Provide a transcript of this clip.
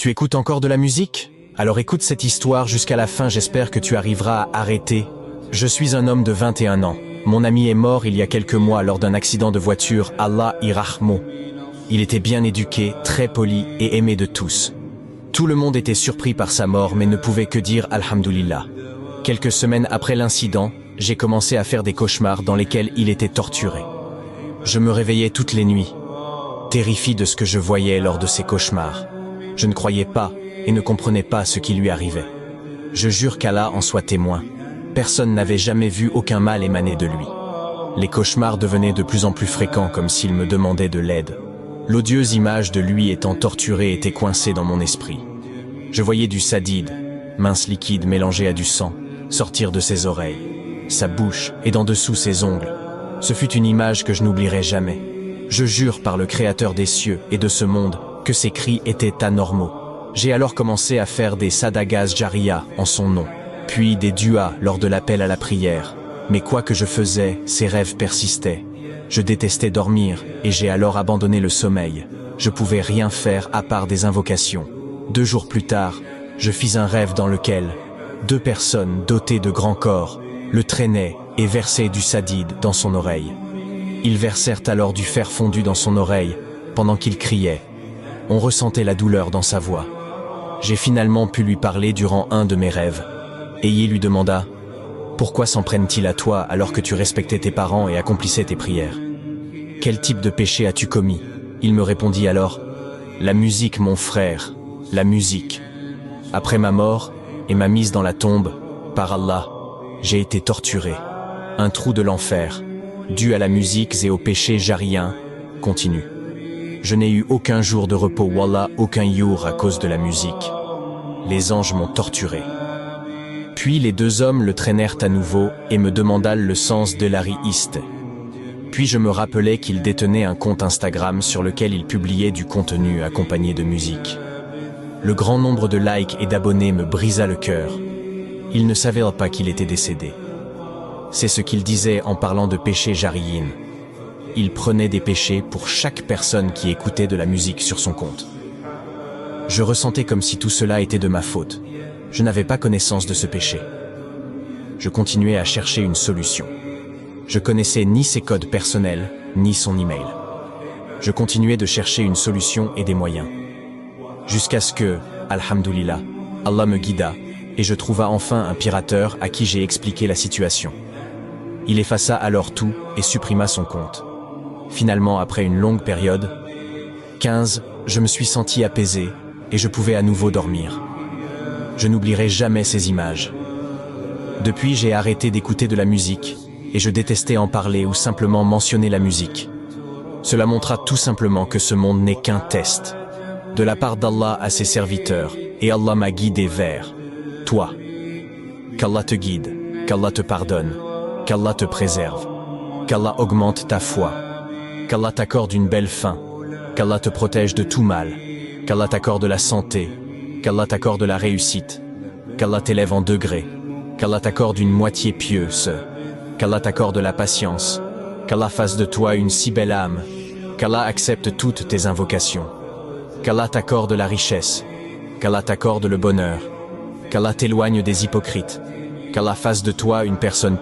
Tu écoutes encore de la musique? Alors écoute cette histoire jusqu'à la fin, j'espère que tu arriveras à arrêter. Je suis un homme de 21 ans. Mon ami est mort il y a quelques mois lors d'un accident de voiture, Allah irahmo. Il était bien éduqué, très poli et aimé de tous. Tout le monde était surpris par sa mort mais ne pouvait que dire Alhamdulillah. Quelques semaines après l'incident, j'ai commencé à faire des cauchemars dans lesquels il était torturé. Je me réveillais toutes les nuits, terrifié de ce que je voyais lors de ces cauchemars. Je ne croyais pas et ne comprenais pas ce qui lui arrivait. Je jure qu'Allah en soit témoin. Personne n'avait jamais vu aucun mal émaner de lui. Les cauchemars devenaient de plus en plus fréquents comme s'il me demandait de l'aide. L'odieuse image de lui étant torturé était coincée dans mon esprit. Je voyais du sadide, mince liquide mélangé à du sang, sortir de ses oreilles, sa bouche et d'en dessous ses ongles. Ce fut une image que je n'oublierai jamais. Je jure par le Créateur des cieux et de ce monde que ces cris étaient anormaux. J'ai alors commencé à faire des sadagas jariya en son nom, puis des duas lors de l'appel à la prière. Mais quoi que je faisais, ces rêves persistaient. Je détestais dormir et j'ai alors abandonné le sommeil. Je pouvais rien faire à part des invocations. 2 jours plus tard, je fis un rêve dans lequel 2 personnes dotées de grands corps le traînaient et versaient du sadide dans son oreille. Ils versèrent alors du fer fondu dans son oreille pendant qu'il criait. On ressentait la douleur dans sa voix. J'ai finalement pu lui parler durant un de mes rêves. Et il lui demanda « Pourquoi s'en prennent-ils à toi alors que tu respectais tes parents et accomplissais tes prières? Quel type de péché as-tu commis ?» Il me répondit alors « La musique, mon frère, la musique. Après ma mort et ma mise dans la tombe, par Allah, j'ai été torturé. Un trou de l'enfer, dû à la musique et au péché jarien, continue. Je n'ai eu aucun jour de repos, wallah, aucun jour à cause de la musique. Les anges m'ont torturé. » Puis les 2 hommes le traînèrent à nouveau et me demandèrent le sens de l'ariiste. Puis je me rappelai qu'il détenait un compte Instagram sur lequel il publiait du contenu accompagné de musique. Le grand nombre de likes et d'abonnés me brisa le cœur. Il ne savait pas qu'il était décédé. C'est ce qu'il disait en parlant de péché jariyin. Il prenait des péchés pour chaque personne qui écoutait de la musique sur son compte. Je ressentais comme si tout cela était de ma faute. Je n'avais pas connaissance de ce péché. Je continuais à chercher une solution. Je connaissais ni ses codes personnels, ni son email. Je continuais de chercher une solution et des moyens. Jusqu'à ce que, alhamdulillah, Allah me guida, et je trouva enfin un pirateur à qui j'ai expliqué la situation. Il effaça alors tout et supprima son compte. Finalement, après une longue période, 15, je me suis senti apaisé et je pouvais à nouveau dormir. Je n'oublierai jamais ces images. Depuis, j'ai arrêté d'écouter de la musique et je détestais en parler ou simplement mentionner la musique. Cela montra tout simplement que ce monde n'est qu'un test, de la part d'Allah à ses serviteurs, et Allah m'a guidé vers toi. Qu'Allah te guide, qu'Allah te pardonne, qu'Allah te préserve, qu'Allah augmente ta foi, qu'Allah t'accorde une belle fin, qu'Allah te protège de tout mal, qu'Allah t'accorde la santé, qu'Allah t'accorde la réussite, qu'Allah t'élève en degrés, qu'Allah t'accorde une moitié pieuse, qu'Allah t'accorde la patience, qu'Allah fasse de toi une si belle âme, qu'Allah accepte toutes tes invocations, qu'Allah t'accorde la richesse, qu'Allah t'accorde le bonheur, qu'Allah t'éloigne des hypocrites, qu'Allah fasse de toi une personne